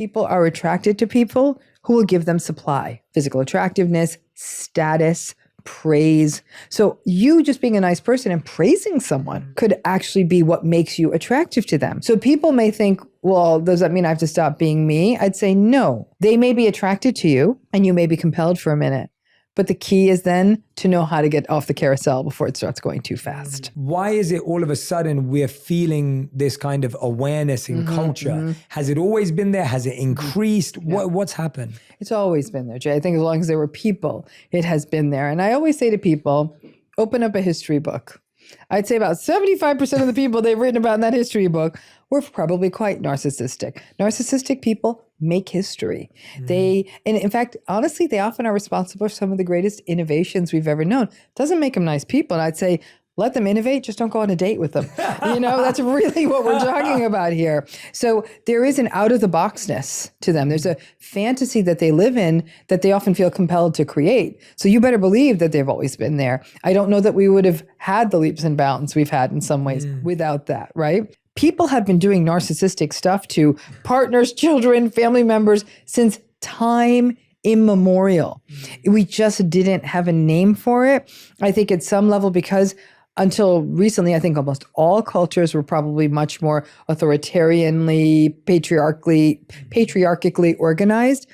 People are attracted to people who will give them supply, physical attractiveness, status, praise. So you just being a nice person and praising someone could actually be what makes you attractive to them. So people may think, well, does that mean I have to stop being me? I'd say no. They may be attracted to you and you may be compelled for a minute. But the key is then to know how to get off the carousel before it starts going too fast. Why is it all of a sudden we're feeling this kind of awareness in culture? Has it always been there? Has it increased? What's happened? It's always been there, Jay. I think as long as there were people, it has been there. And I always say to people, open up a history book. I'd say about 75% of the people they've written about in that history book were probably quite narcissistic. Narcissistic people make history. And in fact, honestly, they often are responsible for some of the greatest innovations we've ever known. Doesn't make them nice people. And I'd say, let them innovate, just don't go on a date with them. That's really what we're talking about here. So there is an out-of-the-boxness to them. There's a fantasy that they live in that they often feel compelled to create. So you better believe that they've always been there. I don't know that we would have had the leaps and bounds we've had in some ways without that, right? People have been doing narcissistic stuff to partners, children, family members since time immemorial. We just didn't have a name for it. I think at some level, because until recently, I think almost all cultures were probably much more authoritarianly, patriarchically organized.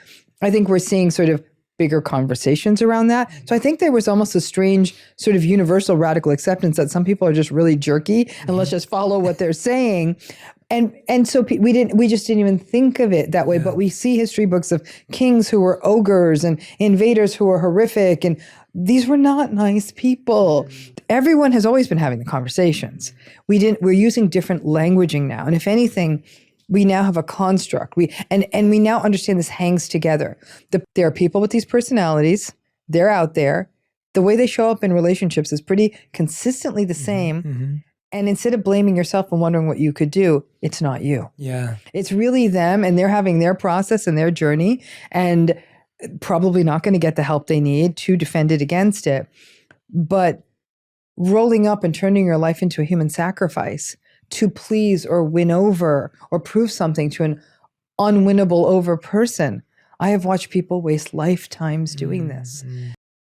I think we're seeing sort of bigger conversations around that. So I think there was almost a strange sort of universal radical acceptance that some people are just really jerky and let's just follow what they're saying. And so we just didn't even think of it that way. But we see history books of kings who were ogres and invaders who were horrific, and these were not nice people. Everyone has always been having the conversations. We're using different languaging now, and if anything, we now have a construct. We now understand this hangs together. There are people with these personalities. They're out there. The way they show up in relationships is pretty consistently the same. And instead of blaming yourself and wondering what you could do, it's not you. Yeah. It's really them, and they're having their process and their journey, and probably not going to get the help they need to defend it against it. But rolling up and turning your life into a human sacrifice to please or win over or prove something to an unwinnable over person. I have watched people waste lifetimes doing this.